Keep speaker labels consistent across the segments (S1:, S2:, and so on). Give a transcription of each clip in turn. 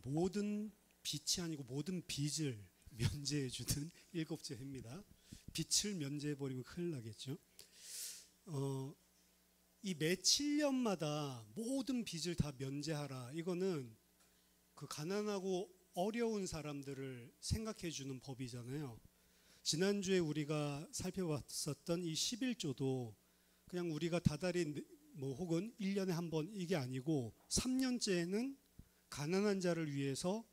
S1: 모든 빛이 아니고 모든 빚을 면제해 주는 일곱째 해입니다. 빛을 면제해 버리면 큰일 나겠죠. 이 매 7년마다 모든 빚을 다 면제하라. 이거는 그 가난하고 어려운 사람들을 생각해 주는 법이잖아요. 지난주에 우리가 살펴봤었던 이 11조도 그냥 우리가 다달이 혹은 1년에 한 번 이게 아니고 3년째에는 가난한 자를 위해서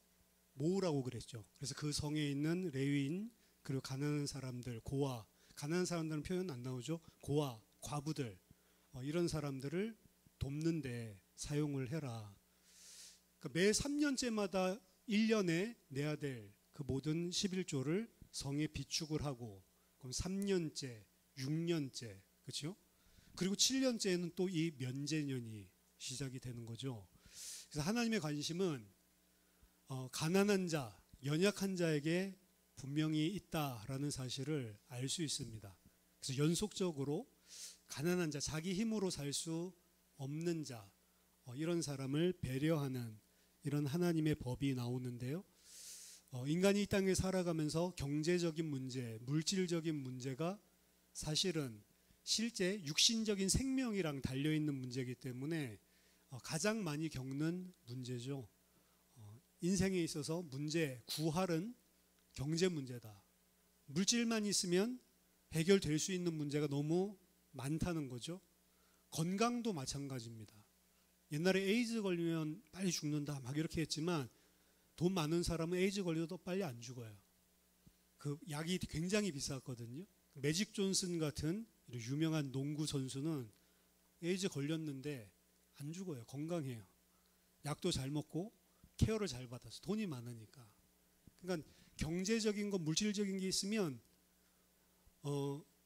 S1: 모으라고 그랬죠. 그래서 그 성에 있는 레위인 그리고 가난한 사람들, 고아, 가난한 사람들은 표현 안 나오죠. 고아, 과부들 이런 사람들을 돕는데 사용을 해라. 그러니까 매 3년째마다 1년에 내야 될 그 모든 11조를 성에 비축을 하고 그럼 3년째, 6년째, 그렇죠? 그리고 7년째에는 또 이 면제년이 시작이 되는 거죠. 그래서 하나님의 관심은 가난한 자, 연약한 자에게 분명히 있다라는 사실을 알 수 있습니다. 그래서 연속적으로 가난한 자, 자기 힘으로 살 수 없는 자, 이런 사람을 배려하는 이런 하나님의 법이 나오는데요. 인간이 이 땅에 살아가면서 경제적인 문제, 물질적인 문제가 사실은 실제 육신적인 생명이랑 달려있는 문제이기 때문에 가장 많이 겪는 문제죠. 인생에 있어서 문제, 구할은 경제 문제다. 물질만 있으면 해결될 수 있는 문제가 너무 많다는 거죠. 건강도 마찬가지입니다. 옛날에 에이즈 걸리면 빨리 죽는다 막 이렇게 했지만 돈 많은 사람은 에이즈 걸려도 빨리 안 죽어요. 그 약이 굉장히 비쌌거든요. 매직 존슨 같은 유명한 농구 선수는 에이즈 걸렸는데 안 죽어요. 건강해요. 약도 잘 먹고 케어를 잘 받아서 돈이 많으니까. 그러니까 경제적인 것, 물질적인 게 있으면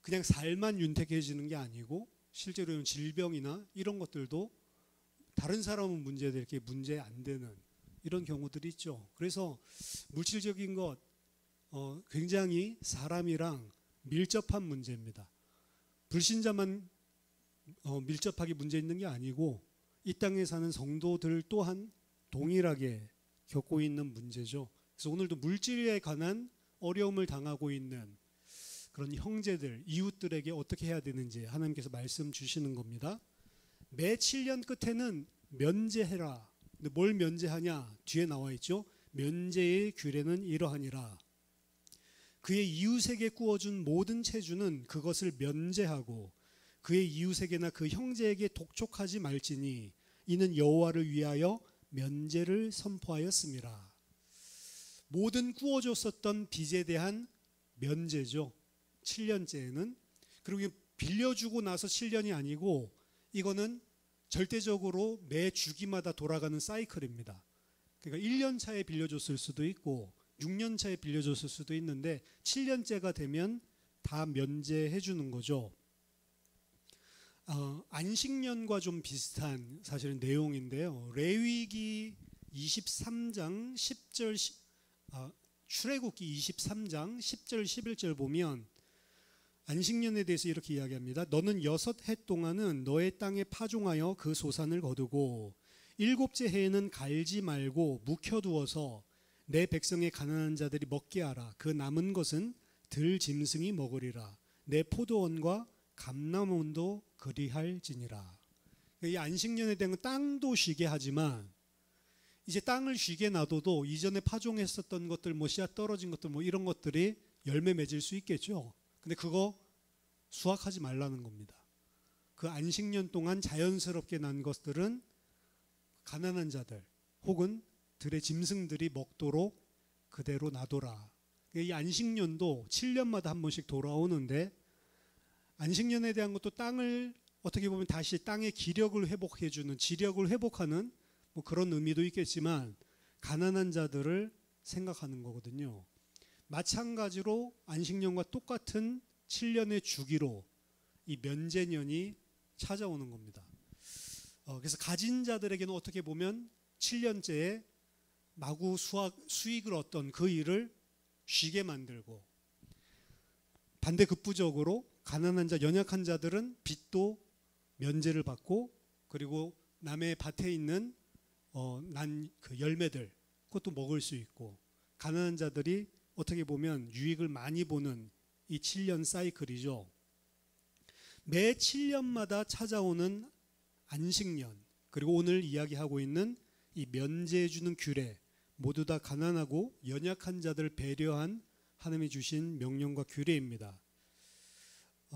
S1: 그냥 살만 윤택해지는 게 아니고 실제로는 질병이나 이런 것들도 다른 사람은 문제될 게 문제 안 되는 이런 경우들이 있죠. 그래서 물질적인 것 굉장히 사람이랑 밀접한 문제입니다. 불신자만 밀접하게 문제 있는 게 아니고 이 땅에 사는 성도들 또한 동일하게 겪고 있는 문제죠. 그래서 오늘도 물질에 관한 어려움을 당하고 있는 그런 형제들, 이웃들에게 어떻게 해야 되는지 하나님께서 말씀 주시는 겁니다. 매 7년 끝에는 면제해라. 근데 뭘 면제하냐? 뒤에 나와 있죠. 면제의 규례는 이러하니라. 그의 이웃에게 구워준 모든 체주는 그것을 면제하고 그의 이웃에게나 그 형제에게 독촉하지 말지니 이는 여호와를 위하여 면제를 선포하였습니다. 모든 구워줬었던 빚에 대한 면제죠. 7년째에는. 그리고 빌려주고 나서 7년이 아니고 이거는 절대적으로 매 주기마다 돌아가는 사이클입니다. 그러니까 1년 차에 빌려줬을 수도 있고 6년 차에 빌려줬을 수도 있는데 7년째가 되면 다 면제해 주는 거죠. 안식년과 좀 비슷한 사실은 내용인데요. 레위기 23장 10절 출애굽기 23장 10절 11절 보면 안식년에 대해서 이렇게 이야기합니다. 너는 6해 동안은 너의 땅에 파종하여 그 소산을 거두고 7째 해에는 갈지 말고 묵혀두어서 내 백성의 가난한 자들이 먹게 하라. 그 남은 것은 들 짐승이 먹으리라. 내 포도원과 감람원도 그리할지니라. 이 안식년에 대한 땅도 쉬게 하지만 이제 땅을 쉬게 놔둬도 이전에 파종했었던 것들, 씨앗 떨어진 것들, 이런 것들이 열매 맺을 수 있겠죠. 근데 그거 수확하지 말라는 겁니다. 그 안식년 동안 자연스럽게 난 것들은 가난한 자들 혹은 들의 짐승들이 먹도록 그대로 놔둬라. 이 안식년도 7년마다 한 번씩 돌아오는데 안식년에 대한 것도 땅을 어떻게 보면 다시 땅의 기력을 회복해주는, 지력을 회복하는 그런 의미도 있겠지만 가난한 자들을 생각하는 거거든요. 마찬가지로 안식년과 똑같은 7년의 주기로 이 면제년이 찾아오는 겁니다. 그래서 가진 자들에게는 어떻게 보면 7년째에 마구 수익을 얻던 그 일을 쉬게 만들고 반대 급부적으로 가난한 자, 연약한 자들은 빚도 면제를 받고 그리고 남의 밭에 있는 난 그 열매들, 그것도 먹을 수 있고, 가난한 자들이 어떻게 보면 유익을 많이 보는 이 7년 사이클이죠. 매 7년마다 찾아오는 안식년, 그리고 오늘 이야기하고 있는 이 면제해 주는 규례, 모두 다 가난하고 연약한 자들을 배려한 하나님이 주신 명령과 규례입니다.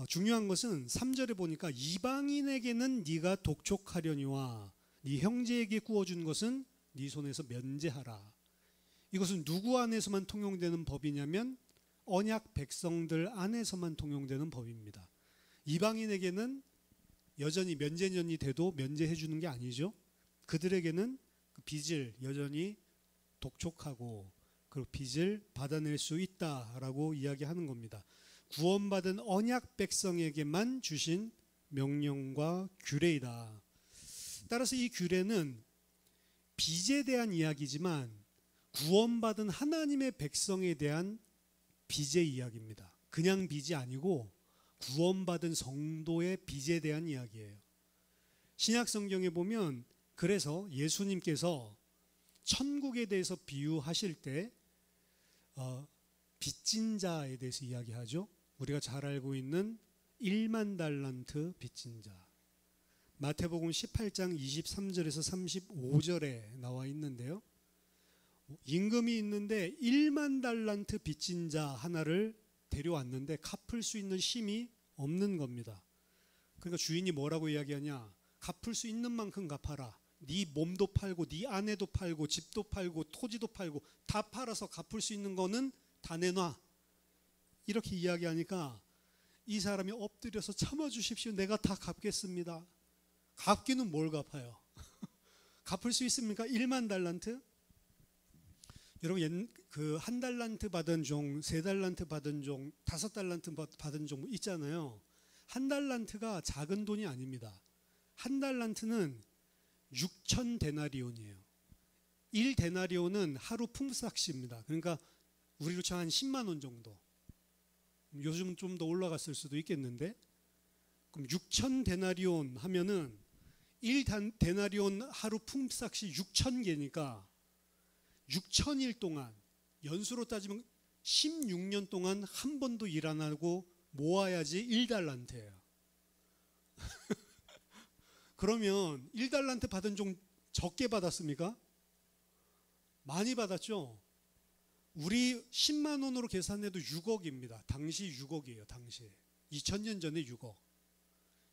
S1: 중요한 것은 3절에 보니까 이방인에게는 네가 독촉하려니와 네 형제에게 구워준 것은 네 손에서 면제하라. 이것은 누구 안에서만 통용되는 법이냐면 언약 백성들 안에서만 통용되는 법입니다. 이방인에게는 여전히 면제년이 돼도 면제해 주는 게 아니죠. 그들에게는 그 빚을 여전히 독촉하고 그 빚을 받아낼 수 있다라고 이야기하는 겁니다. 구원받은 언약 백성에게만 주신 명령과 규례이다. 따라서 이 규례는 빚에 대한 이야기지만 구원받은 하나님의 백성에 대한 빚의 이야기입니다. 그냥 빚이 아니고 구원받은 성도의 빚에 대한 이야기예요. 신약 성경에 보면 그래서 예수님께서 천국에 대해서 비유하실 때 빚진 자에 대해서 이야기하죠. 우리가 잘 알고 있는 1만 달란트 빚진 자. 마태복음 18장 23절에서 35절에 나와 있는데요. 임금이 있는데 1만 달란트 빚진 자 하나를 데려왔는데 갚을 수 있는 힘이 없는 겁니다. 그러니까 주인이 뭐라고 이야기하냐? 갚을 수 있는 만큼 갚아라. 네 몸도 팔고 네 아내도 팔고 집도 팔고 토지도 팔고 다 팔아서 갚을 수 있는 거는 다 내놔. 이렇게 이야기하니까 이 사람이 엎드려서 참아주십시오. 내가 다 갚겠습니다. 갚기는 뭘 갚아요? 갚을 수 있습니까? 1만 달란트? 여러분 그 한 달란트 받은 종, 3달란트 받은 종, 5달란트 받은 종 있잖아요. 한 달란트가 작은 돈이 아닙니다. 한 달란트는 6천 데나리온이에요. 1데나리온은 하루 품삯입니다. 그러니까 우리로 치면 한 10만 원 정도. 요즘 좀 더 올라갔을 수도 있겠는데, 그럼 6천 데나리온 하면은 1데나리온 하루 품삯이 6천 개니까 6천일 동안, 연수로 따지면 16년 동안 한 번도 일 안 하고 모아야지 1달란트예요. 그러면 1달란트 받은 종 적게 받았습니까? 많이 받았죠. 우리 10만 원으로 계산해도 6억입니다. 당시 6억이에요. 당시 2000년 전에 6억.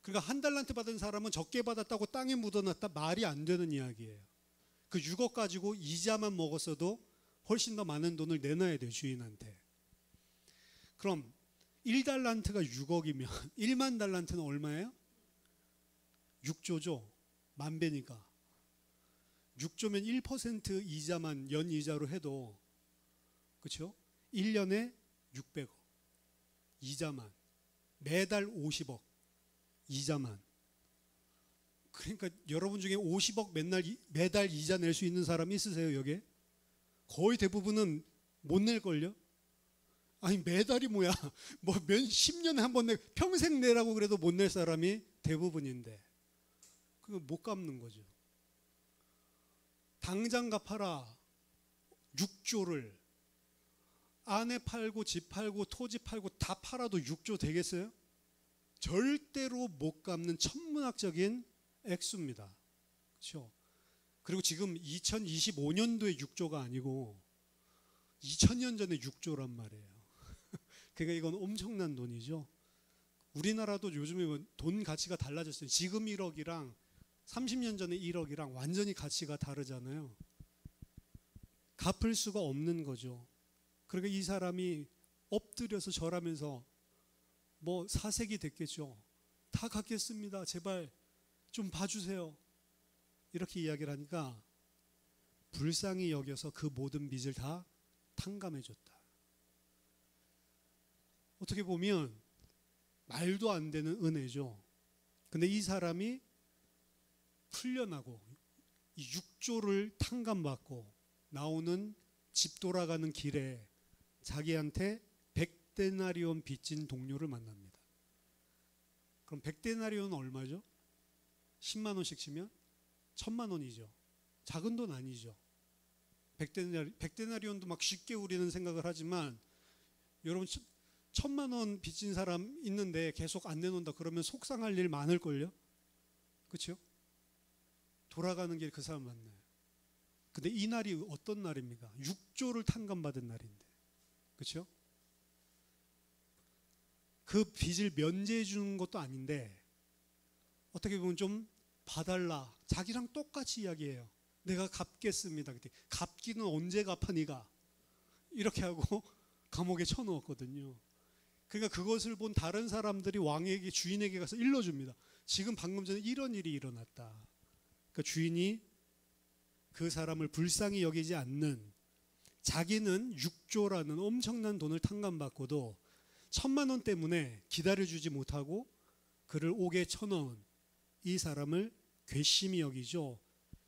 S1: 그러니까 한 달란트 받은 사람은 적게 받았다고 땅에 묻어놨다 말이 안 되는 이야기예요. 그 6억 가지고 이자만 먹었어도 훨씬 더 많은 돈을 내놔야 돼요. 주인한테. 그럼 1달란트가 6억이면 1만 달란트는 얼마예요? 6조죠. 만 배니까. 6조면 1% 이자만 연이자로 해도, 그렇죠? 1년에 600억 이자만, 매달 50억 이자만. 그러니까 여러분 중에 50억 매달 이자 낼 수 있는 사람이 있으세요? 여기에? 거의 대부분은 못 낼걸요? 아니 매달이 뭐야? 뭐 10년에 한 번 평생 내라고 그래도 못 낼 사람이 대부분인데 그거 못 갚는 거죠. 당장 갚아라. 6조를 아내 팔고 집 팔고 토지 팔고 다 팔아도 6조 되겠어요? 절대로 못 갚는 천문학적인 액수입니다. 그렇죠? 그리고 지금 2025년도에 6조가 아니고 2000년 전에 6조란 말이에요. 그러니까 이건 엄청난 돈이죠. 우리나라도 요즘에 돈 가치가 달라졌어요. 지금 1억이랑 30년 전에 1억이랑 완전히 가치가 다르잖아요. 갚을 수가 없는 거죠. 그러니까 이 사람이 엎드려서 절하면서 뭐 사색이 됐겠죠. 다 갚겠습니다. 제발 좀 봐주세요. 이렇게 이야기를 하니까 불쌍히 여겨서 그 모든 빚을 다 탕감해줬다. 어떻게 보면 말도 안 되는 은혜죠. 근데 이 사람이 풀려나고 이 6조를 탕감받고 나오는 집 돌아가는 길에 자기한테 100데나리온 빚진 동료를 만납니다. 그럼 100데나리온은 얼마죠? 10만 원씩 치면 1000만 원이죠. 작은 돈 아니죠. 백데나리온도 막 쉽게 우리는 생각을 하지만 여러분 1,000만 원 빚진 사람 있는데 계속 안 내놓는다 그러면 속상할 일 많을걸요? 그렇죠? 돌아가는 길 그 사람 만나요. 근데 이 날이 어떤 날입니까? 6조를 탕감받은 날인데, 그렇죠? 그 빚을 면제해 주는 것도 아닌데 어떻게 보면 좀 봐달라, 자기랑 똑같이 이야기해요. 내가 갚겠습니다. 그때 갚기는 언제 갚아 네가, 이렇게 하고 감옥에 쳐넣었거든요. 그러니까 그것을 본 다른 사람들이 왕에게, 주인에게 가서 일러줍니다. 지금 방금 전에 이런 일이 일어났다. 그러니까 주인이 그 사람을 불쌍히 여기지 않는, 자기는 6조라는 엄청난 돈을 탕감받고도 1,000만 원 때문에 기다려주지 못하고 그를 옥에 쳐넣은 이 사람을 괘씸히 여기죠.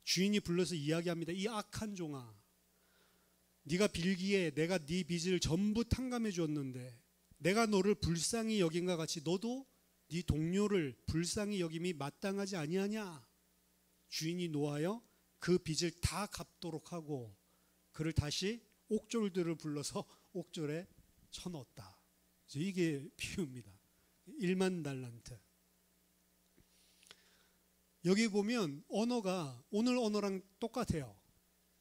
S1: 주인이 불러서 이야기합니다. 이 악한 종아, 네가 빌기에 내가 네 빚을 전부 탕감해 주었는데 내가 너를 불쌍히 여긴과 같이 너도 네 동료를 불쌍히 여김이 마땅하지 아니하냐. 주인이 노하여 그 빚을 다 갚도록 하고 그를 다시 옥졸들을 불러서 옥졸에 쳐넣었다. 이게 비유입니다. 1만 달란트. 여기 보면 언어가 오늘 언어랑 똑같아요.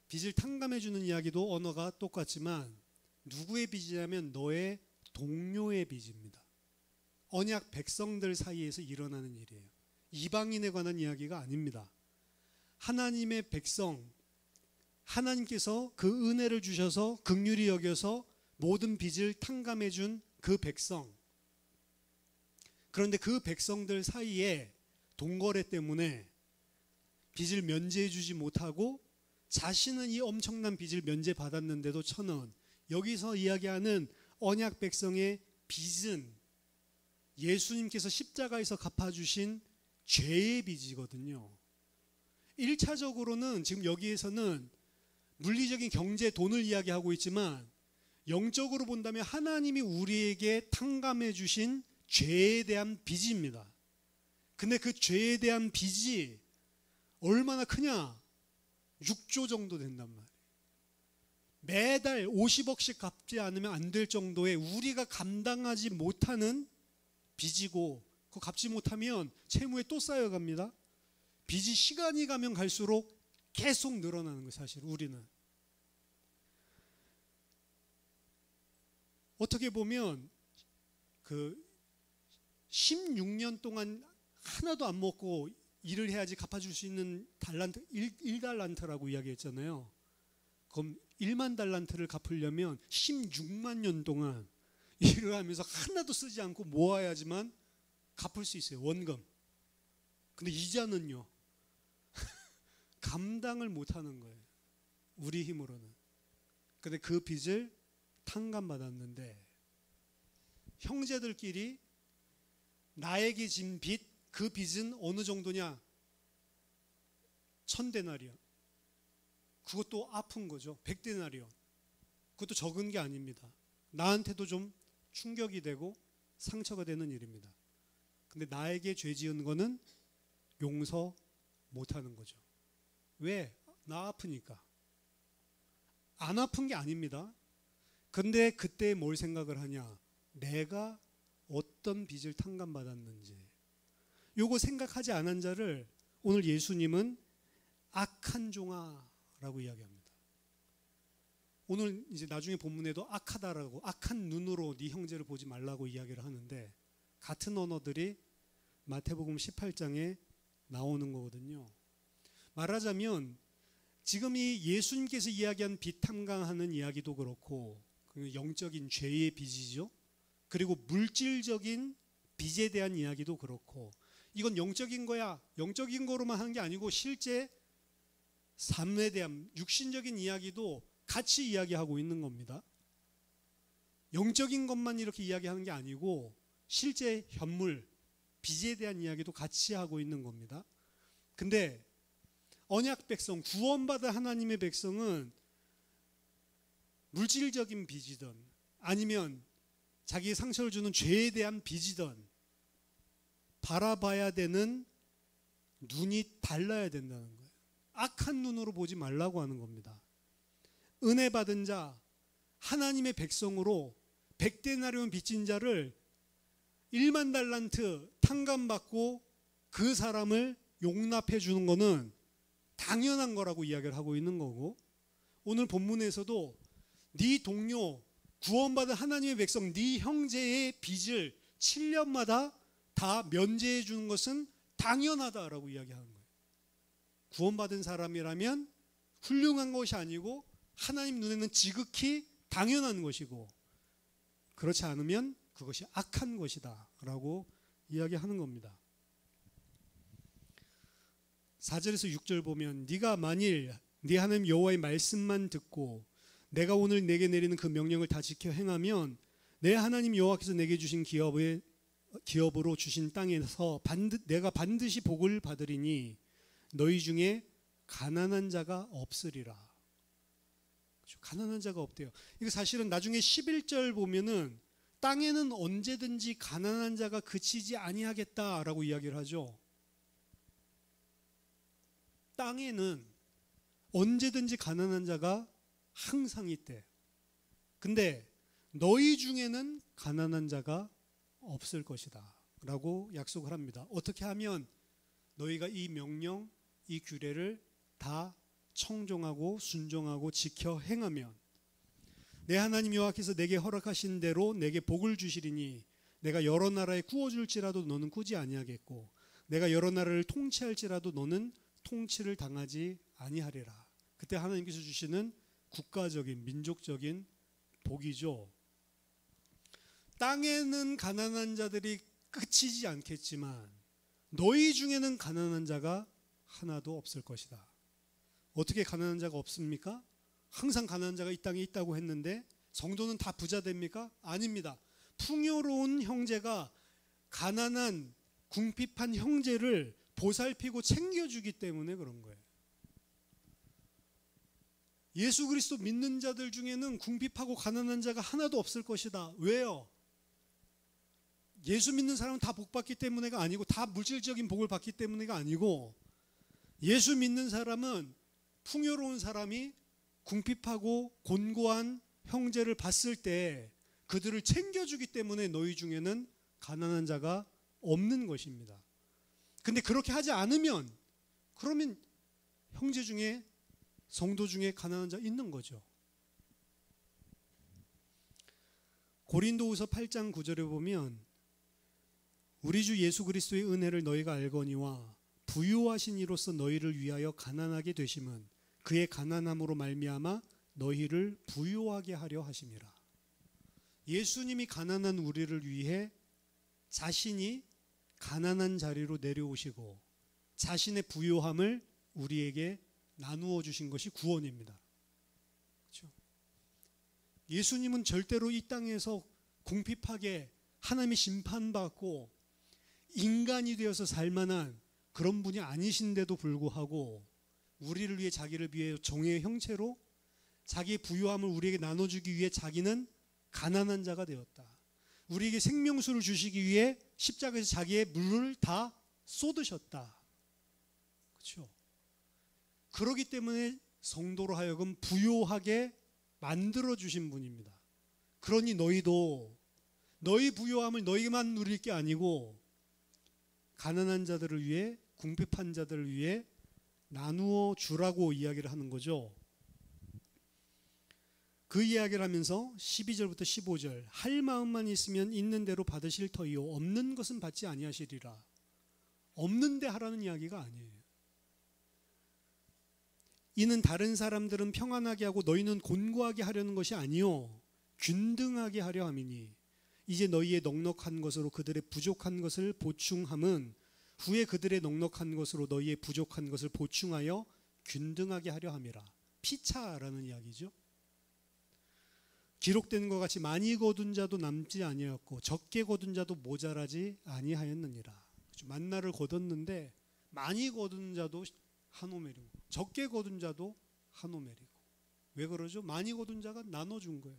S1: 빚을 탕감해 주는 이야기도 언어가 똑같지만 누구의 빚이냐면 너의 동료의 빚입니다. 언약 백성들 사이에서 일어나는 일이에요. 이방인에 관한 이야기가 아닙니다. 하나님의 백성, 하나님께서 그 은혜를 주셔서 긍휼히 여겨서 모든 빚을 탕감해 준 그 백성. 그런데 그 백성들 사이에 동거래 때문에 빚을 면제해 주지 못하고 자신은 이 엄청난 빚을 면제받았는데도 쳐넣은, 여기서 이야기하는 언약 백성의 빚은 예수님께서 십자가에서 갚아주신 죄의 빚이거든요. 1차적으로는 지금 여기에서는 물리적인 경제, 돈을 이야기하고 있지만 영적으로 본다면 하나님이 우리에게 탕감해 주신 죄에 대한 빚입니다. 근데 그 죄에 대한 빚이 얼마나 크냐? 6조 정도 된단 말이에요. 매달 50억씩 갚지 않으면 안 될 정도의 우리가 감당하지 못하는 빚이고, 그거 갚지 못하면 채무에 또 쌓여갑니다. 빚이 시간이 가면 갈수록 계속 늘어나는 거예요. 사실 우리는 어떻게 보면 그 16년 동안 하나도 안 먹고 일을 해야지 갚아줄 수 있는 달란트, 1달란트라고 이야기했잖아요. 그럼 1만 달란트를 갚으려면 16만 년 동안 일을 하면서 하나도 쓰지 않고 모아야지만 갚을 수 있어요. 원금. 근데 이자는요 감당을 못하는 거예요. 우리 힘으로는. 근데 그 빚을 탕감받았는데 형제들끼리 나에게 진 빚, 그 빚은 어느 정도냐? 1,000데나리온. 그것도 아픈 거죠. 100데나리온. 그것도 적은 게 아닙니다. 나한테도 좀 충격이 되고 상처가 되는 일입니다. 근데 나에게 죄 지은 거는 용서 못하는 거죠. 왜? 나 아프니까. 안 아픈 게 아닙니다. 근데 그때 뭘 생각을 하냐? 내가 어떤 빚을 탕감받았는지. 요거 생각하지 않은 자를 오늘 예수님은 악한 종아라고 이야기합니다. 오늘 이제 나중에 본문에도 악하다라고, 악한 눈으로 네 형제를 보지 말라고 이야기를 하는데 같은 언어들이 마태복음 18장에 나오는 거거든요. 말하자면 지금 이 예수님께서 이야기한 빚 탕감하는 이야기도 그렇고 영적인 죄의 빚이죠. 그리고 물질적인 빚에 대한 이야기도 그렇고 이건 영적인 거야, 영적인 거로만 하는 게 아니고 실제 삶에 대한 육신적인 이야기도 같이 이야기하고 있는 겁니다. 영적인 것만 이렇게 이야기하는 게 아니고 실제 현물, 빚에 대한 이야기도 같이 하고 있는 겁니다. 근데 언약 백성, 구원받은 하나님의 백성은 물질적인 빚이든 아니면 자기의 상처를 주는 죄에 대한 빚이든 바라봐야 되는 눈이 달라야 된다는 거예요. 악한 눈으로 보지 말라고 하는 겁니다. 은혜 받은 자, 하나님의 백성으로 100데나리온 빚진 자를 1만 달란트 탕감받고 그 사람을 용납해 주는 것은 당연한 거라고 이야기를 하고 있는 거고, 오늘 본문에서도 네 동료, 구원받은 하나님의 백성, 네 형제의 빚을 7년마다 다 면제해 주는 것은 당연하다라고 이야기하는 거예요. 구원받은 사람이라면 훌륭한 것이 아니고 하나님 눈에는 지극히 당연한 것이고, 그렇지 않으면 그것이 악한 것이다 라고 이야기하는 겁니다. 4절에서 6절 보면 네가 만일 네 하나님 여호와의 말씀만 듣고 내가 오늘 내게 내리는 그 명령을 다 지켜 행하면 내 하나님 여호와께서 내게 주신 기업으로 주신 땅에서 내가 반드시 복을 받으리니 너희 중에 가난한 자가 없으리라. 가난한 자가 없대요. 이거 사실은 나중에 11절 보면은 땅에는 언제든지 가난한 자가 그치지 아니하겠다라고 이야기를 하죠. 땅에는 언제든지 가난한 자가 항상 있대. 근데 너희 중에는 가난한 자가 없을 것이다 라고 약속을 합니다. 어떻게 하면 너희가 이 명령, 이 규례를 다 청종하고 순종하고 지켜 행하면 내 하나님 여호와께서 내게 허락하신 대로 내게 복을 주시리니 내가 여러 나라에 구워줄지라도 너는 꾸지 아니하겠고 내가 여러 나라를 통치할지라도 너는 통치를 당하지 아니하리라. 그때 하나님께서 주시는 국가적인 민족적인 복이죠. 땅에는 가난한 자들이 그치지 않겠지만 너희 중에는 가난한 자가 하나도 없을 것이다. 어떻게 가난한 자가 없습니까? 항상 가난한 자가 이 땅에 있다고 했는데 성도는 다 부자 됩니까? 아닙니다. 풍요로운 형제가 가난한 궁핍한 형제를 보살피고 챙겨주기 때문에 그런 거예요. 예수 그리스도 믿는 자들 중에는 궁핍하고 가난한 자가 하나도 없을 것이다. 왜요? 예수 믿는 사람은 다 복 받기 때문에가 아니고 다 물질적인 복을 받기 때문에가 아니고 예수 믿는 사람은 풍요로운 사람이 궁핍하고 곤고한 형제를 봤을 때 그들을 챙겨주기 때문에 너희 중에는 가난한 자가 없는 것입니다. 근데 그렇게 하지 않으면 그러면 형제 중에 성도 중에 가난한 자 있는 거죠. 고린도후서 8장 9절에 보면 우리 주 예수 그리스도의 은혜를 너희가 알거니와 부유하신 이로서 너희를 위하여 가난하게 되심은 그의 가난함으로 말미암아 너희를 부유하게 하려 하심이라. 예수님이 가난한 우리를 위해 자신이 가난한 자리로 내려오시고 자신의 부유함을 우리에게 나누어 주신 것이 구원입니다. 그렇죠? 예수님은 절대로 이 땅에서 궁핍하게 하나님의 심판받고 인간이 되어서 살 만한 그런 분이 아니신데도 불구하고 우리를 위해 자기를 위해 종의 형체로 자기의 부유함을 우리에게 나눠주기 위해 자기는 가난한 자가 되었다. 우리에게 생명수를 주시기 위해 십자가에서 자기의 물을 다 쏟으셨다. 그렇죠? 그렇기 때문에 성도로 하여금 부유하게 만들어 주신 분입니다. 그러니 너희도 너희 부유함을 너희만 누릴 게 아니고 가난한 자들을 위해 궁핍한 자들을 위해 나누어 주라고 이야기를 하는 거죠. 그 이야기를 하면서 12절부터 15절 할 마음만 있으면 있는 대로 받으실 터이요 없는 것은 받지 아니하시리라. 없는데 하라는 이야기가 아니에요. 이는 다른 사람들은 평안하게 하고 너희는 곤고하게 하려는 것이 아니요 균등하게 하려 함이니 이제 너희의 넉넉한 것으로 그들의 부족한 것을 보충함은 후에 그들의 넉넉한 것으로 너희의 부족한 것을 보충하여 균등하게 하려 함이라. 피차라는 이야기죠. 기록된 것 같이 많이 거둔 자도 남지 아니하였고 적게 거둔 자도 모자라지 아니하였느니라. 만나를 거뒀는데 많이 거둔 자도 한 오멜이고 적게 거둔 자도 한 오멜이고. 왜 그러죠? 많이 거둔 자가 나눠준 거예요.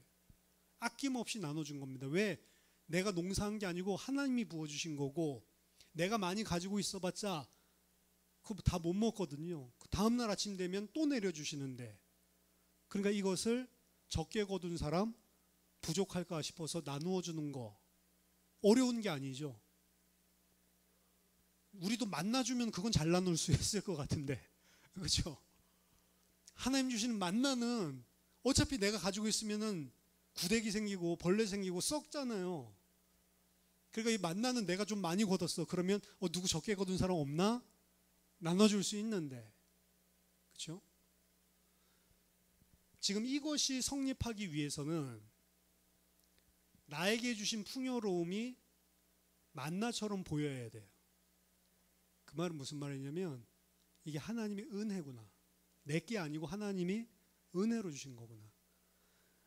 S1: 아낌없이 나눠준 겁니다. 왜? 내가 농사한 게 아니고 하나님이 부어주신 거고 내가 많이 가지고 그거 다 못 먹거든요. 그 다음날 아침 되면 또 내려주시는데 그러니까 이것을 적게 거둔 사람 부족할까 싶어서 나누어 주는 거 어려운 게 아니죠. 우리도 만나주면 그건 잘 나눌 수 있을 것 같은데, 그렇죠? 하나님 주시는 만나는 어차피 내가 가지고 있으면은 구데기 생기고 벌레 생기고 썩잖아요. 그러니까 이 만나는 내가 좀 많이 거뒀어. 그러면 누구 적게 거둔 사람 없나? 나눠줄 수 있는데, 그렇죠? 지금 이것이 성립하기 위해서는 나에게 주신 풍요로움이 만나처럼 보여야 돼요. 그 말은 무슨 말이냐면 이게 하나님의 은혜구나. 내게 아니고 하나님이 은혜로 주신 거구나.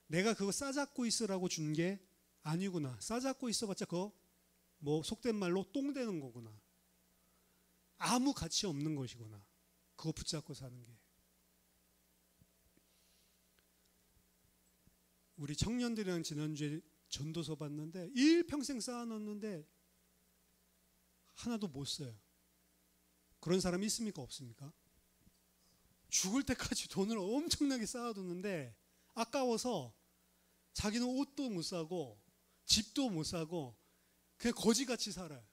S1: 내가 그거 싸잡고 있으라고 준 게 아니구나. 싸잡고 있어봤자 그거 뭐 속된 말로 똥 되는 거구나. 아무 가치 없는 것이구나. 그거 붙잡고 사는 게. 우리 청년들이랑 지난주에 전도서 봤는데 일평생 쌓아놨는데 하나도 못 써요. 그런 사람이 있습니까? 없습니까? 죽을 때까지 돈을 엄청나게 쌓아뒀는데 아까워서 자기는 옷도 못 사고 집도 못 사고 그냥 거지같이 살아요.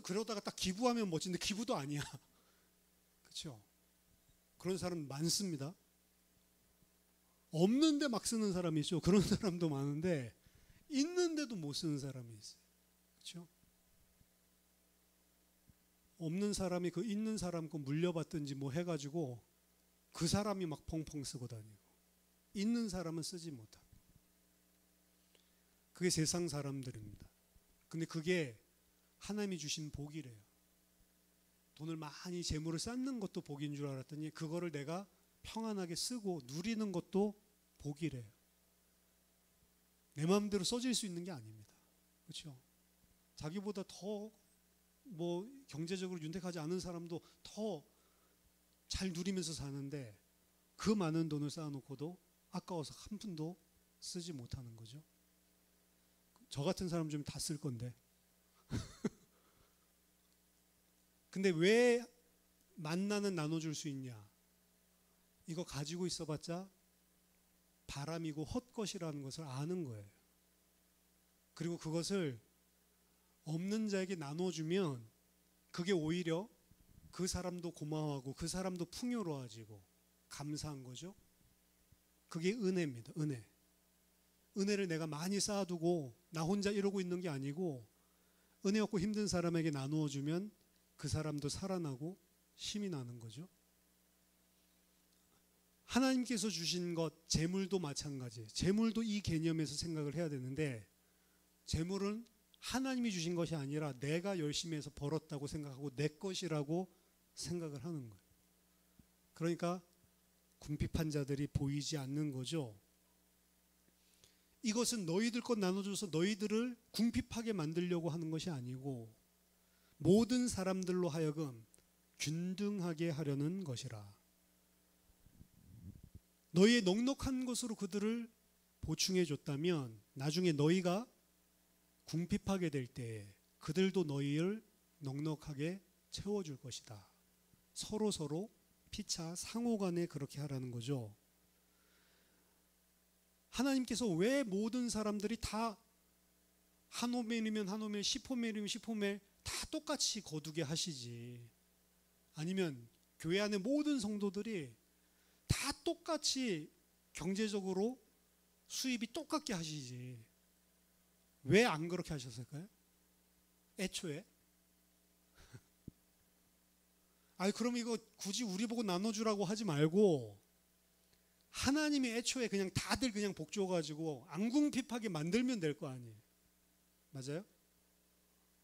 S1: 그러다가 딱 기부하면 멋진데 기부도 아니야. 그렇죠? 그런 사람 많습니다. 없는데 막 쓰는 사람이 있죠. 그런 사람도 많은데 있는데도 못 쓰는 사람이 있어요. 그렇죠? 없는 사람이 그 있는 사람 거 물려받든지 뭐 해가지고 그 사람이 막 펑펑 쓰고 다니고 있는 사람은 쓰지 못하고 그게 세상 사람들입니다. 근데 그게 하나님이 주신 복이래요. 돈을 많이 재물을 쌓는 것도 복인 줄 알았더니 그거를 내가 평안하게 쓰고 누리는 것도 복이래요. 내 마음대로 써질 수 있는 게 아닙니다. 그렇죠? 자기보다 더 뭐 경제적으로 윤택하지 않은 사람도 더 잘 누리면서 사는데 그 많은 돈을 쌓아놓고도 아까워서 한 푼도 쓰지 못하는 거죠. 저 같은 사람 좀 다 쓸 건데. 근데 왜 만나는 나눠줄 수 있냐? 이거 가지고 있어봤자 바람이고 헛것이라는 것을 아는 거예요. 그리고 그것을 없는 자에게 나눠주면 그게 오히려 그 사람도 고마워하고 그 사람도 풍요로워지고 감사한 거죠. 그게 은혜입니다. 은혜. 은혜를 내가 많이 쌓아두고 나 혼자 이러고 있는 게 아니고 은혜 없고 힘든 사람에게 나누어주면 그 사람도 살아나고 힘이 나는 거죠. 하나님께서 주신 것, 재물도 마찬가지예요. 재물도 이 개념에서 생각을 해야 되는데 재물은 하나님이 주신 것이 아니라 내가 열심히 해서 벌었다고 생각하고 내 것이라고 생각을 하는 거예요. 그러니까 궁핍한 자들이 보이지 않는 거죠. 이것은 너희들 것 나눠줘서 너희들을 궁핍하게 만들려고 하는 것이 아니고 모든 사람들로 하여금 균등하게 하려는 것이라. 너희의 넉넉한 것으로 그들을 보충해 줬다면 나중에 너희가 궁핍하게 될 때에 그들도 너희를 넉넉하게 채워줄 것이다. 서로 피차 상호간에 그렇게 하라는 거죠. 하나님께서 왜 모든 사람들이 다 한 호멜이면 한 호멜, 10호멜이면 10호멜 다 똑같이 거두게 하시지? 아니면 교회 안에 모든 성도들이 다 똑같이 경제적으로 수입이 똑같게 하시지? 왜 안 그렇게 하셨을까요? 애초에? 아니 그럼 이거 굳이 우리 보고 나눠주라고 하지 말고 하나님이 애초에 그냥 다들 그냥 복 줘가지고 안 궁핍하게 만들면 될 거 아니에요. 맞아요?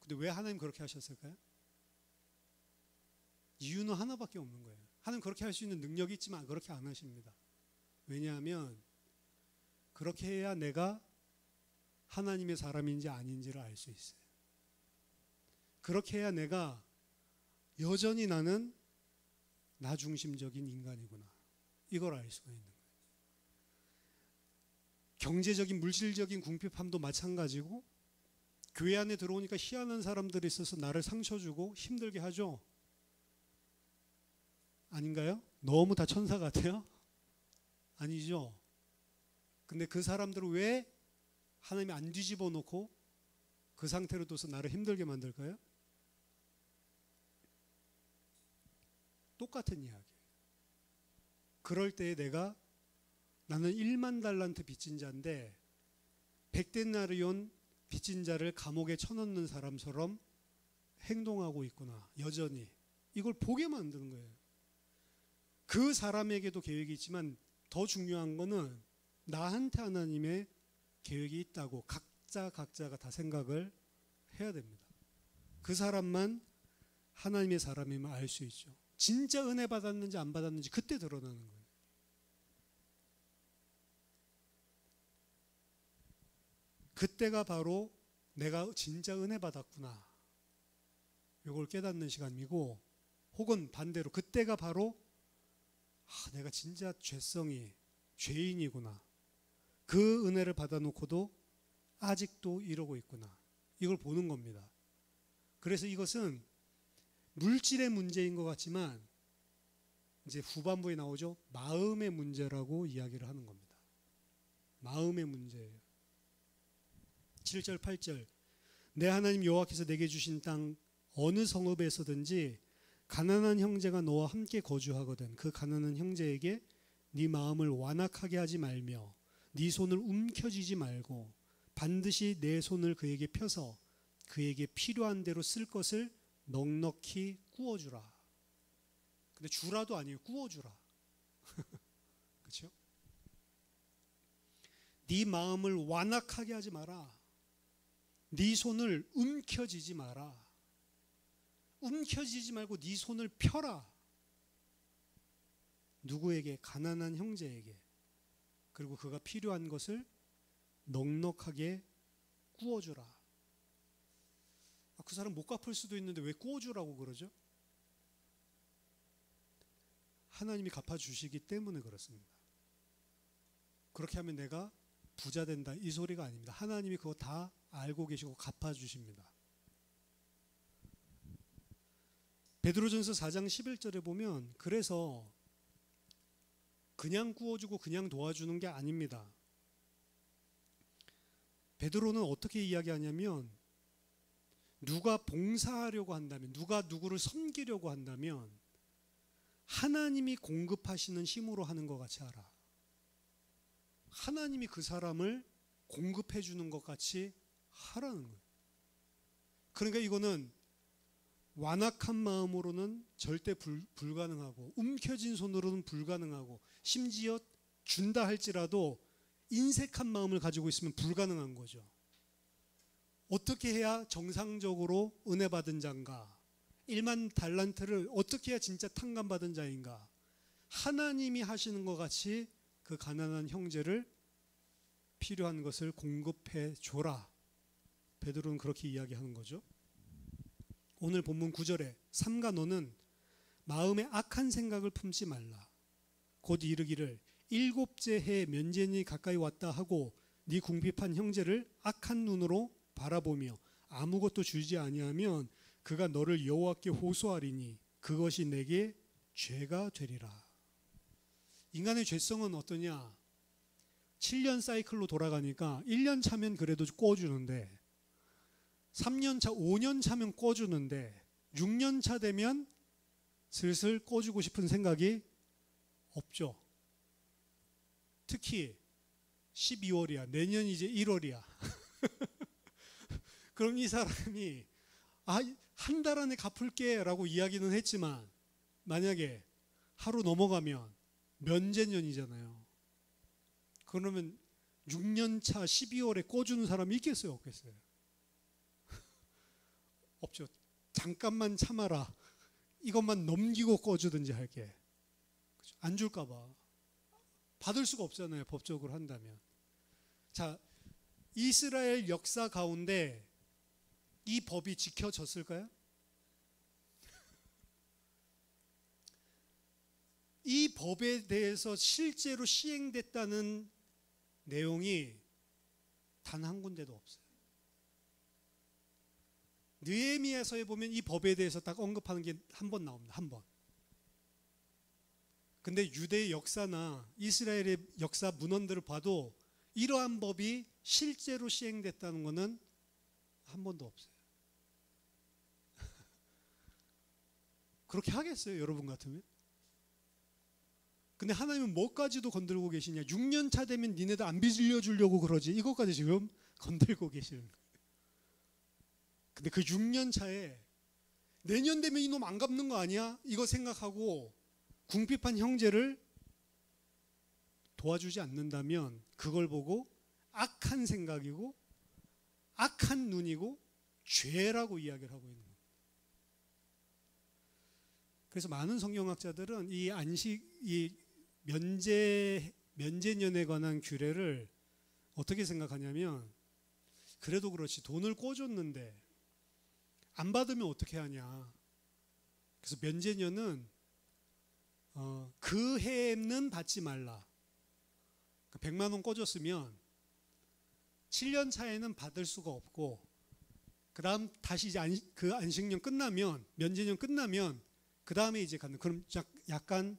S1: 근데 왜 하나님 그렇게 하셨을까요? 이유는 하나밖에 없는 거예요. 하나님 그렇게 할 수 있는 능력이 있지만 그렇게 안 하십니다. 왜냐하면 그렇게 해야 내가 하나님의 사람인지 아닌지를 알 수 있어요. 그렇게 해야 내가 여전히 나는 나 중심적인 인간이구나. 이걸 알 수가 있는 거예요. 경제적인 물질적인 궁핍함도 마찬가지고 교회 안에 들어오니까 희한한 사람들이 있어서 나를 상처 주고 힘들게 하죠. 아닌가요? 너무 다 천사 같아요? 아니죠. 근데 그 사람들을 왜 하나님이 안 뒤집어 놓고 그 상태로 둬서 나를 힘들게 만들까요? 똑같은 이야기. 그럴 때에 나는 1만 달란트 빚진 자인데 100데나리온 빚진 자를 감옥에 쳐넣는 사람처럼 행동하고 있구나. 여전히. 이걸 보게 만드는 거예요. 그 사람에게도 계획이 있지만 더 중요한 거는 나한테 하나님의 계획이 있다고 각자가 다 생각을 해야 됩니다. 그 사람만 하나님의 사람임을 알 수 있죠. 진짜 은혜 받았는지 안 받았는지 그때 드러나는 거예요. 그때가 바로 내가 진짜 은혜 받았구나. 이걸 깨닫는 시간이고, 혹은 반대로 그때가 바로 내가 진짜 죄인이구나. 그 은혜를 받아놓고도 아직도 이러고 있구나. 이걸 보는 겁니다. 그래서 이것은 물질의 문제인 것 같지만 이제 후반부에 나오죠. 마음의 문제라고 이야기를 하는 겁니다. 마음의 문제예요. 7절 8절 내 하나님 여호와께서 내게 주신 땅 어느 성읍에서든지 가난한 형제가 너와 함께 거주하거든 그 가난한 형제에게 네 마음을 완악하게 하지 말며 네 손을 움켜쥐지 말고 반드시 내 손을 그에게 펴서 그에게 필요한 대로 쓸 것을 넉넉히 구워주라. 근데 주라도 아니에요. 구워주라. 그렇죠? 네 마음을 완악하게 하지 마라. 네 손을 움켜쥐지 마라. 움켜쥐지 말고 네 손을 펴라. 누구에게? 가난한 형제에게. 그리고 그가 필요한 것을 넉넉하게 구워주라. 그 사람 못 갚을 수도 있는데 왜 구워주라고 그러죠? 하나님이 갚아주시기 때문에 그렇습니다. 그렇게 하면 내가 부자 된다 이 소리가 아닙니다. 하나님이 그거 다 알고 계시고 갚아주십니다. 베드로전서 4장 11절에 보면 그래서 그냥 구워주고 그냥 도와주는 게 아닙니다. 베드로는 어떻게 이야기하냐면 누가 봉사하려고 한다면, 누가 누구를 섬기려고 한다면 하나님이 공급하시는 힘으로 하는 것 같이 하라. 하나님이 그 사람을 공급해 주는 것 같이 하라는 거예요. 그러니까 이거는 완악한 마음으로는 절대 불가능하고 움켜진 손으로는 불가능하고 심지어 준다 할지라도 인색한 마음을 가지고 있으면 불가능한 거죠. 어떻게 해야 정상적으로 은혜 받은 자인가? 1만 달란트를 어떻게 해야 진짜 탕감받은 자인가? 하나님이 하시는 것 같이 그 가난한 형제를 필요한 것을 공급해 줘라. 베드로는 그렇게 이야기하는 거죠. 오늘 본문 9절에 삼가 너는 마음에 악한 생각을 품지 말라. 곧 이르기를 일곱째 해 면제니 가까이 왔다 하고 네 궁핍한 형제를 악한 눈으로 바라보며 아무것도 주지 아니하면 그가 너를 여호와께 호소하리니 그것이 내게 죄가 되리라. 인간의 죄성은 어떠냐? 7년 사이클로 돌아가니까 1년 차면 그래도 꿔주는데 3년 차, 5년 차면 꿔주는데 6년 차 되면 슬슬 꿔주고 싶은 생각이 없죠. 특히 12월이야. 내년 이제 1월이야. 그럼 이 사람이 한 달 안에 갚을게 라고 이야기는 했지만 만약에 하루 넘어가면 면제년이잖아요. 그러면 6년 차 12월에 꿔주는 사람이 있겠어요? 없겠어요? 없죠. 잠깐만 참아라. 이것만 넘기고 꿔주든지 할게. 안 줄까 봐. 받을 수가 없잖아요. 법적으로 한다면. 자, 이스라엘 역사 가운데 이 법이 지켜졌을까요? 이 법에 대해서 실제로 시행됐다는 내용이 단 한 군데도 없어요. 느헤미야서에 보면 이 법에 대해서 딱 언급하는 게 한 번 나옵니다. 한 번. 근데 유대의 역사나 이스라엘의 역사 문헌들을 봐도 이러한 법이 실제로 시행됐다는 것은 한 번도 없어요. 그렇게 하겠어요, 여러분 같으면? 근데 하나님은 뭐까지도 건들고 계시냐? 6년 차 되면 니네들 안 빚을려주려고 그러지. 이것까지 지금 건들고 계시는 거예요. 근데 그 6년 차에 내년 되면 이놈 안 갚는 거 아니야? 이거 생각하고 궁핍한 형제를 도와주지 않는다면 그걸 보고 악한 생각이고 악한 눈이고 죄라고 이야기를 하고 있는 거예요. 그래서 많은 성경학자들은 이 면제년에 관한 규례를 어떻게 생각하냐면, 그래도 그렇지 돈을 꿔줬는데 안 받으면 어떻게 하냐. 그래서 면제년은 그 해에는 받지 말라. 100만 원 꿔줬으면 7년 차에는 받을 수가 없고, 그 다음 다시 이제 그 안식년 끝나면, 면제년 끝나면 그 다음에 이제 가는, 그럼 약간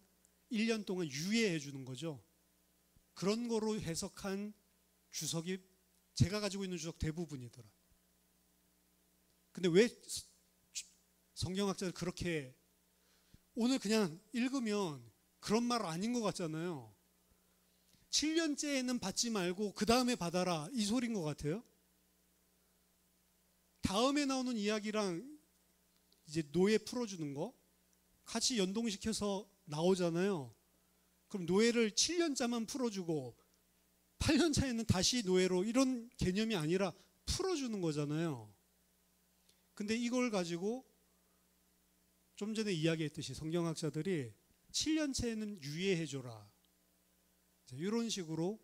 S1: 1년 동안 유예해 주는 거죠. 그런 거로 해석한 주석이 제가 가지고 있는 주석 대부분이더라. 근데 왜 성경학자들 그렇게, 오늘 그냥 읽으면 그런 말 아닌 것 같잖아요. 7년째에는 받지 말고 그 다음에 받아라, 이 소리인 것 같아요. 다음에 나오는 이야기랑 이제 노예 풀어주는 거 같이 연동시켜서 나오잖아요. 그럼 노예를 7년짜만 풀어주고 8년 차에는 다시 노예로, 이런 개념이 아니라 풀어주는 거잖아요. 근데 이걸 가지고 좀 전에 이야기했듯이 성경학자들이 7년째에는 유예해줘라, 이런 식으로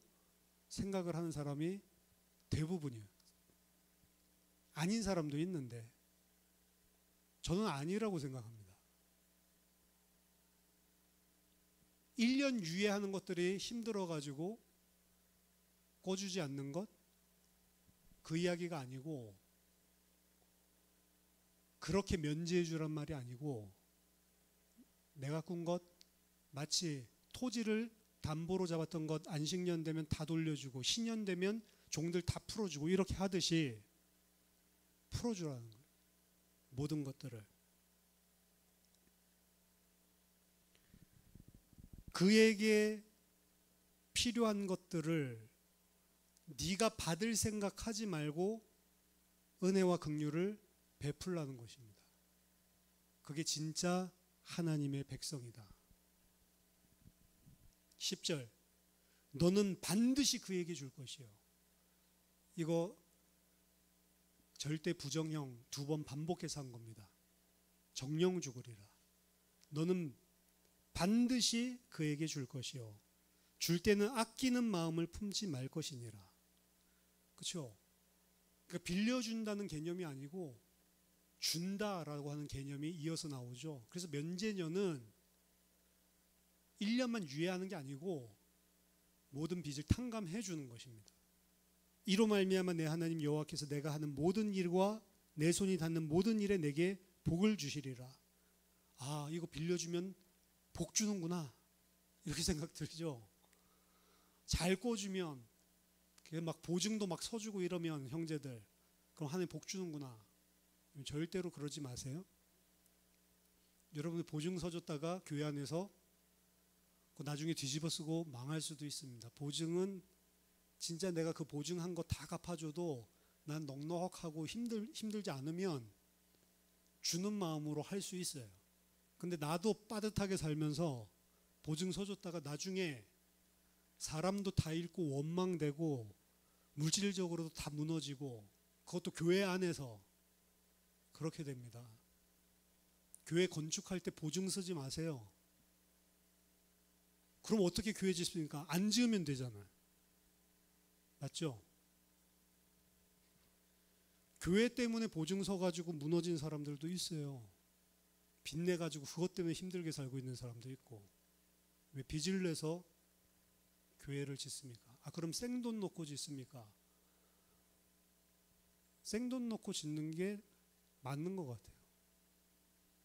S1: 생각을 하는 사람이 대부분이에요. 아닌 사람도 있는데 저는 아니라고 생각합니다. 1년 유예하는 것들이 힘들어가지고 꿔주지 않는 것, 그 이야기가 아니고, 그렇게 면제해 주란 말이 아니고, 내가 꾼 것, 마치 토지를 담보로 잡았던 것 안식년 되면 다 돌려주고 신년 되면 종들 다 풀어주고 이렇게 하듯이 풀어주라는 거예요. 모든 것들을. 그에게 필요한 것들을 네가 받을 생각하지 말고 은혜와 긍휼을 베풀라는 것입니다. 그게 진짜 하나님의 백성이다. 10절, 너는 반드시 그에게 줄 것이요. 이거 절대 부정형 2번 반복해서 한 겁니다. 정령 죽으리라. 너는 반드시 그에게 줄 것이요. 줄 때는 아끼는 마음을 품지 말 것이니라. 그렇죠? 그러니까 빌려준다는 개념이 아니고 준다라고 하는 개념이 이어서 나오죠. 그래서 면제년은 1년만 유예하는 게 아니고 모든 빚을 탕감해 주는 것입니다. 이로 말미암아 내 하나님 여호와께서 내가 하는 모든 일과 내 손이 닿는 모든 일에 내게 복을 주시리라. 아, 이거 빌려주면 복 주는구나, 이렇게 생각 들죠. 잘 꿔주면 막 보증도 막 서주고 이러면 형제들, 그럼 하나님 복 주는구나. 절대로 그러지 마세요. 여러분이 보증 서줬다가 교회 안에서 나중에 뒤집어 쓰고 망할 수도 있습니다. 보증은 진짜 내가 그 보증한 거 다 갚아줘도 난 넉넉하고 힘들지 않으면 주는 마음으로 할 수 있어요. 근데 나도 빠듯하게 살면서 보증 서줬다가 나중에 사람도 다 잃고 원망되고 물질적으로도 다 무너지고, 그것도 교회 안에서 그렇게 됩니다. 교회 건축할 때 보증 쓰지 마세요. 그럼 어떻게 교회 짓습니까? 안 지으면 되잖아요. 맞죠? 교회 때문에 보증 서가지고 무너진 사람들도 있어요. 빚내가지고 그것 때문에 힘들게 살고 있는 사람도 있고. 왜 빚을 내서 교회를 짓습니까? 아, 그럼 생돈 놓고 짓습니까? 생돈 놓고 짓는 게 맞는 것 같아요.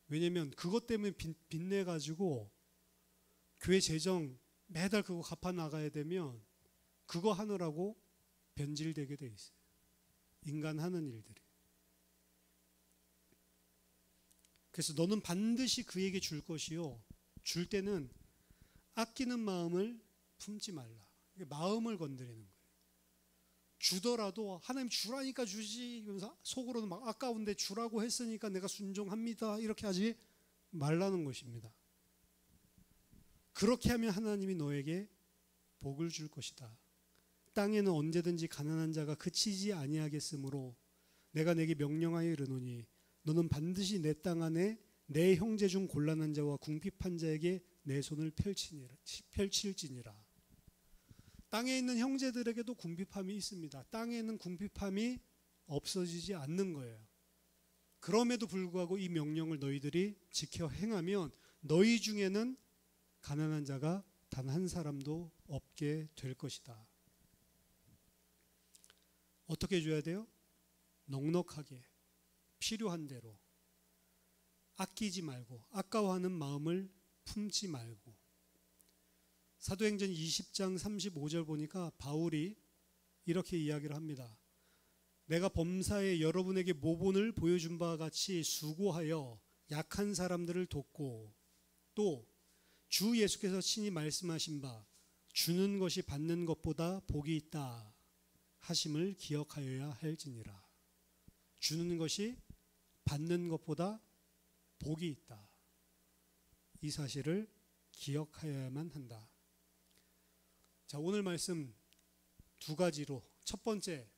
S1: 왜냐면 그것 때문에 빚내가지고 교회 재정 매달 그거 갚아 나가야 되면 그거 하느라고 변질되게 돼 있어요. 인간 하는 일들이. 그래서 너는 반드시 그에게 줄 것이요. 줄 때는 아끼는 마음을 품지 말라. 마음을 건드리는 거예요. 주더라도 하나님 주라니까 주지 이러면서 속으로는 막 아까운데 주라고 했으니까 내가 순종합니다. 이렇게 하지 말라는 것입니다. 그렇게 하면 하나님이 너에게 복을 줄 것이다. 땅에는 언제든지 가난한 자가 그치지 아니하겠으므로 내가 내게 명령하여 이르노니 너는 반드시 내 땅 안에 내 형제 중 곤란한 자와 궁핍한 자에게 내 손을 펼칠지니라. 땅에 있는 형제들에게도 궁핍함이 있습니다. 땅에는 궁핍함이 없어지지 않는 거예요. 그럼에도 불구하고 이 명령을 너희들이 지켜 행하면 너희 중에는 가난한 자가 단 한 사람도 없게 될 것이다. 어떻게 줘야 돼요? 넉넉하게, 필요한 대로, 아끼지 말고, 아까워하는 마음을 품지 말고. 사도행전 20장 35절 보니까 바울이 이렇게 이야기를 합니다. 내가 범사에 여러분에게 모본을 보여준 바와 같이 수고하여 약한 사람들을 돕고 또 주 예수께서 친히 말씀하신 바 주는 것이 받는 것보다 복이 있다 하심을 기억하여야 할지니라. 주는 것이 받는 것보다 복이 있다. 이 사실을 기억하여야만 한다. 자, 오늘 말씀 두 가지로, 첫 번째,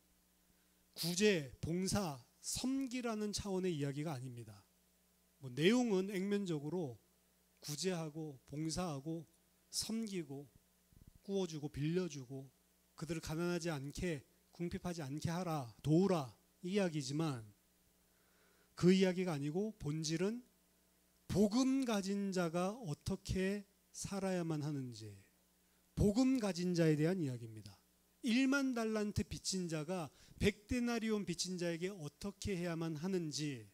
S1: 구제, 봉사, 섬기라는 차원의 이야기가 아닙니다. 내용은 액면적으로 구제하고 봉사하고 섬기고 구워주고 빌려주고 그들을 가난하지 않게 궁핍하지 않게 하라, 도우라 이 이야기지만 그 이야기가 아니고 본질은 복음 가진 자가 어떻게 살아야만 하는지, 복음 가진 자에 대한 이야기입니다. 1만 달란트 빚진 자가 100데나리온 빚진 자에게 어떻게 해야만 하는지,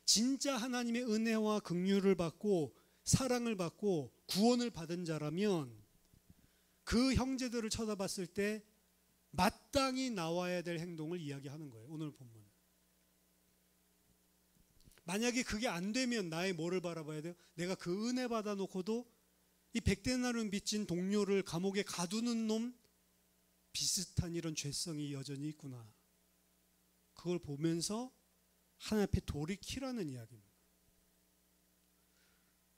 S1: 진짜 하나님의 은혜와 긍휼을 받고 사랑을 받고 구원을 받은 자라면 그 형제들을 쳐다봤을 때 마땅히 나와야 될 행동을 이야기하는 거예요. 오늘 본문. 만약에 그게 안 되면 나의 뭐를 바라봐야 돼요? 내가 그 은혜 받아놓고도 이 100데나리온 빚진 동료를 감옥에 가두는 놈 비슷한 이런 죄성이 여전히 있구나. 그걸 보면서 하나님 앞에 돌이키라는 이야기입니다.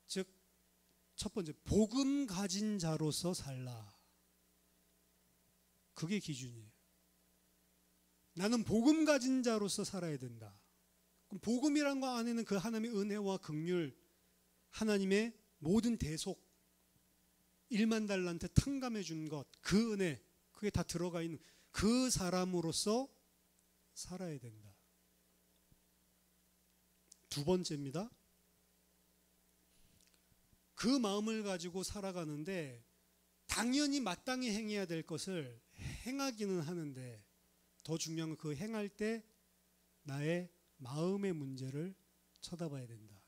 S1: 즉, 첫 번째, 복음 가진 자로서 살라. 그게 기준이에요. 나는 복음 가진 자로서 살아야 된다. 그럼 복음이란 거 안에는 그 하나님의 은혜와 긍휼, 하나님의 모든 대속, 1만 달란트 탕감해 준 것, 그 은혜, 그게 다 들어가 있는 그 사람으로서 살아야 된다. 두 번째입니다. 그 마음을 가지고 살아가는데 당연히 마땅히 행해야 될 것을 행하기는 하는데 더 중요한 건 그 행할 때 나의 마음의 문제를 쳐다봐야 된다.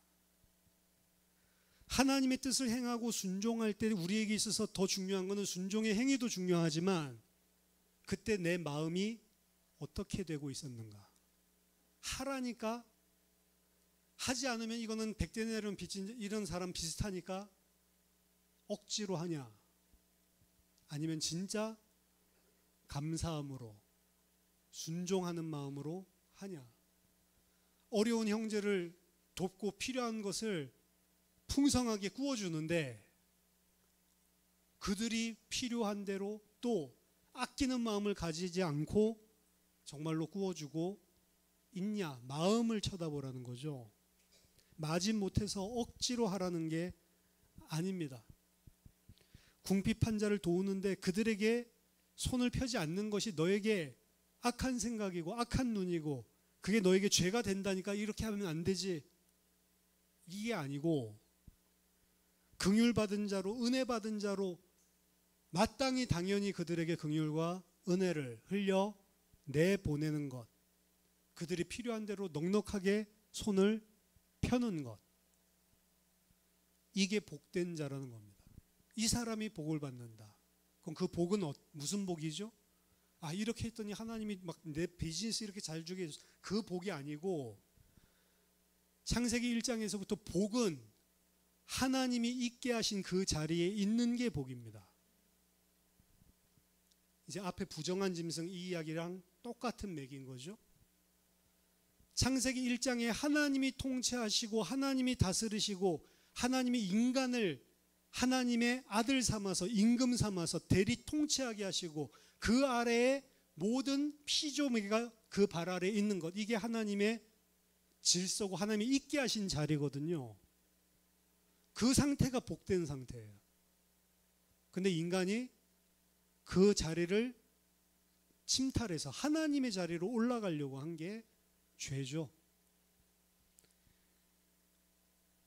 S1: 하나님의 뜻을 행하고 순종할 때 우리에게 있어서 더 중요한 것은 순종의 행위도 중요하지만 그때 내 마음이 어떻게 되고 있었는가. 하라니까 하지 않으면 이거는 100데나리온 빚진 이런 사람 비슷하니까 억지로 하냐, 아니면 진짜 감사함으로 순종하는 마음으로 하냐. 어려운 형제를 돕고 필요한 것을 풍성하게 구워주는데 그들이 필요한 대로 또 아끼는 마음을 가지지 않고 정말로 구워주고 있냐, 마음을 쳐다보라는 거죠. 마지못해서 억지로 하라는 게 아닙니다. 궁핍한 자를 도우는데 그들에게 손을 펴지 않는 것이 너에게 악한 생각이고 악한 눈이고 그게 너에게 죄가 된다니까 이렇게 하면 안 되지, 이게 아니고 긍휼 받은 자로, 은혜 받은 자로 마땅히 당연히 그들에게 긍휼과 은혜를 흘려 내보내는 것, 그들이 필요한 대로 넉넉하게 손을 펴는 것, 이게 복된 자라는 겁니다. 이 사람이 복을 받는다. 그럼 그 복은 무슨 복이죠? 이렇게 했더니 하나님이 막 내 비즈니스 이렇게 잘 주게 해줬어. 그 복이 아니고 창세기 1장에서부터 복은 하나님이 있게 하신 그 자리에 있는 게 복입니다. 이제 앞에 부정한 짐승 이 이야기랑 똑같은 맥인 거죠. 창세기 1장에 하나님이 통치하시고 하나님이 다스리시고 하나님이 인간을 하나님의 아들 삼아서 임금 삼아서 대리 통치하게 하시고 그 아래에 모든 피조물가 그 발 아래에 있는 것, 이게 하나님의 질서고 하나님이 있게 하신 자리거든요. 그 상태가 복된 상태예요. 근데 인간이 그 자리를 침탈해서 하나님의 자리로 올라가려고 한 게 죄죠.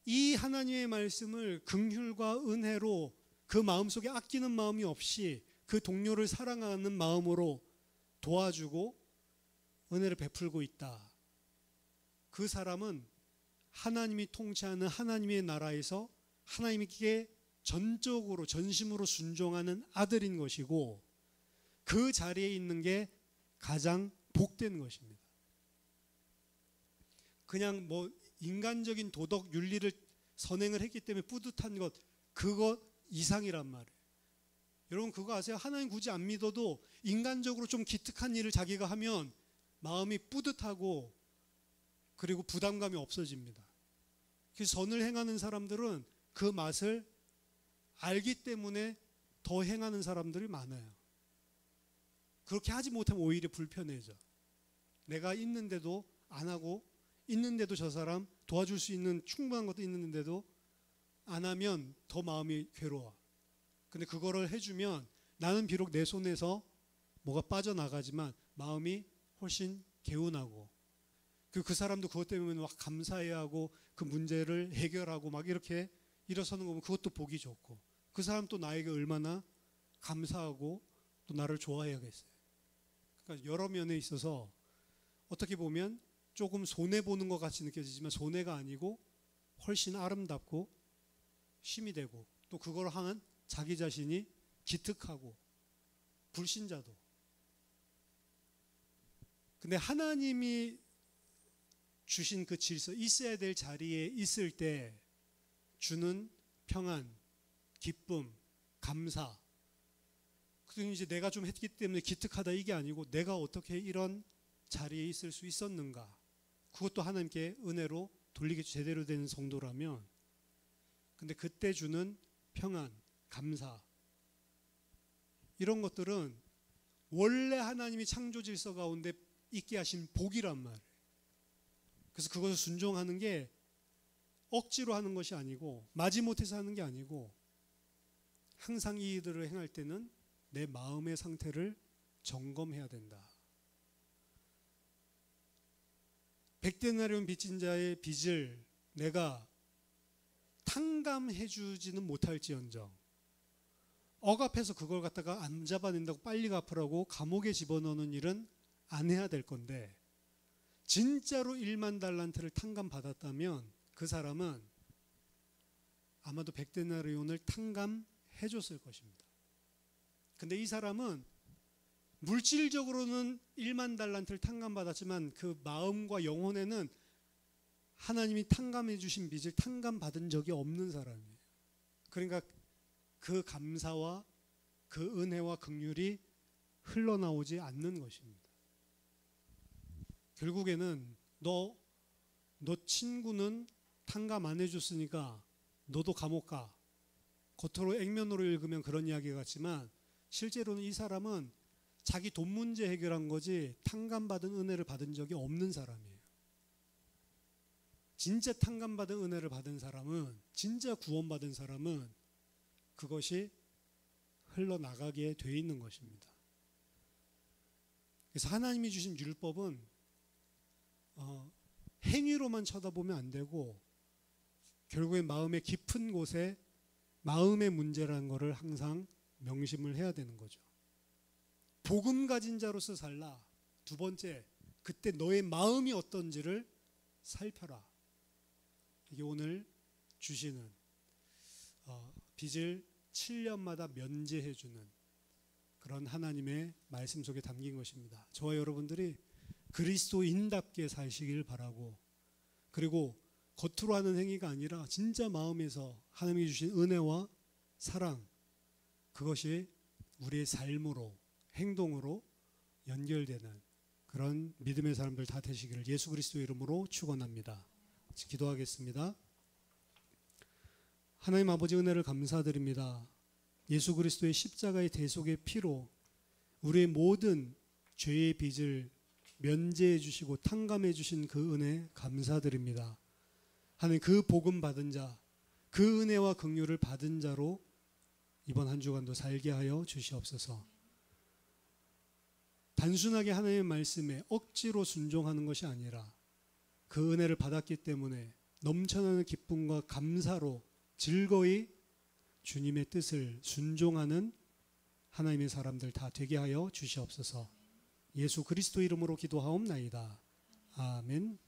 S1: 이 하나님의 말씀을 긍휼과 은혜로 그 마음속에 아끼는 마음이 없이 그 동료를 사랑하는 마음으로 도와주고 은혜를 베풀고 있다. 그 사람은 하나님이 통치하는 하나님의 나라에서 하나님께 전적으로 전심으로 순종하는 아들인 것이고 그 자리에 있는 게 가장 복된 것입니다. 그냥 뭐 인간적인 도덕 윤리를 선행을 했기 때문에 뿌듯한 것, 그것 이상이란 말이에요. 여러분 그거 아세요? 하나님 굳이 안 믿어도 인간적으로 좀 기특한 일을 자기가 하면 마음이 뿌듯하고 그리고 부담감이 없어집니다. 그래서 선을 행하는 사람들은 그 맛을 알기 때문에 더 행하는 사람들이 많아요. 그렇게 하지 못하면 오히려 불편해져. 내가 있는데도 안 하고 있는데도 저 사람 도와줄 수 있는 충분한 것도 있는데도 안 하면 더 마음이 괴로워. 근데 그거를 해주면 나는 비록 내 손에서 뭐가 빠져나가지만 마음이 훨씬 개운하고 그 사람도 그것 때문에 막 감사해야 하고 그 문제를 해결하고 막 이렇게 일어서는 거 보면 그것도 보기 좋고 그 사람 또 나에게 얼마나 감사하고 또 나를 좋아해야겠어요. 그러니까 여러 면에 있어서 어떻게 보면 조금 손해보는 것 같이 느껴지지만 손해가 아니고 훨씬 아름답고 힘이 되고 또 그걸 향한 자기 자신이 기특하고 불신자도. 근데 하나님이 주신 그 질서, 있어야 될 자리에 있을 때 주는 평안, 기쁨, 감사. 그리고 이제 내가 좀 했기 때문에 기특하다 이게 아니고 내가 어떻게 이런 자리에 있을 수 있었는가. 그것도 하나님께 은혜로 돌리게 제대로 된 성도라면 근데 그때 주는 평안, 감사 이런 것들은 원래 하나님이 창조 질서 가운데 있게 하신 복이란 말이에요. 그래서 그것을 순종하는 게 억지로 하는 것이 아니고 마지못해서 하는 게 아니고 항상 이 일들을 행할 때는 내 마음의 상태를 점검해야 된다. 백데나리온 빚진 자의 빚을 내가 탕감해 주지는 못할지언정 억압해서 그걸 갖다가 안 잡아낸다고 빨리 갚으라고 감옥에 집어넣는 일은 안 해야 될 건데 진짜로 1만 달란트를 탕감받았다면 그 사람은 아마도 백데나리온을 탕감해 줬을 것입니다. 근데 이 사람은 물질적으로는 1만 달란트를 탕감받았지만 그 마음과 영혼에는 하나님이 탕감해 주신 빚을 탕감받은 적이 없는 사람이에요. 그러니까 그 감사와 그 은혜와 긍휼이 흘러나오지 않는 것입니다. 결국에는 너 친구는 탕감 안 해줬으니까 너도 감옥 가. 겉으로 액면으로 읽으면 그런 이야기 같지만 실제로는 이 사람은 자기 돈 문제 해결한 거지 탕감받은 은혜를 받은 적이 없는 사람이에요. 진짜 탕감받은 은혜를 받은 사람은 진짜 구원받은 사람은 그것이 흘러나가게 돼 있는 것입니다. 그래서 하나님이 주신 율법은 행위로만 쳐다보면 안 되고 결국에 마음의 깊은 곳에 마음의 문제라는 것을 항상 명심을 해야 되는 거죠. 복음 가진 자로서 살라. 두 번째, 그때 너의 마음이 어떤지를 살펴라. 이게 오늘 주시는 빚을 7년마다 면제해 주는 그런 하나님의 말씀 속에 담긴 것입니다. 저와 여러분들이 그리스도인답게 사시길 바라고, 그리고 겉으로 하는 행위가 아니라 진짜 마음에서 하나님이 주신 은혜와 사랑, 그것이 우리의 삶으로, 행동으로 연결되는 그런 믿음의 사람들 다 되시기를 예수 그리스도의 이름으로 축원합니다. 기도하겠습니다. 하나님 아버지, 은혜를 감사드립니다. 예수 그리스도의 십자가의 대속의 피로 우리의 모든 죄의 빚을 면제해 주시고 탕감해 주신 그 은혜 감사드립니다. 하나님, 그 복음 받은 자, 그 은혜와 긍휼을 받은 자로 이번 한 주간도 살게 하여 주시옵소서. 단순하게 하나님의 말씀에 억지로 순종하는 것이 아니라 그 은혜를 받았기 때문에 넘쳐나는 기쁨과 감사로 즐거이 주님의 뜻을 순종하는 하나님의 사람들 다 되게 하여 주시옵소서. 예수 그리스도 이름으로 기도하옵나이다. 아멘.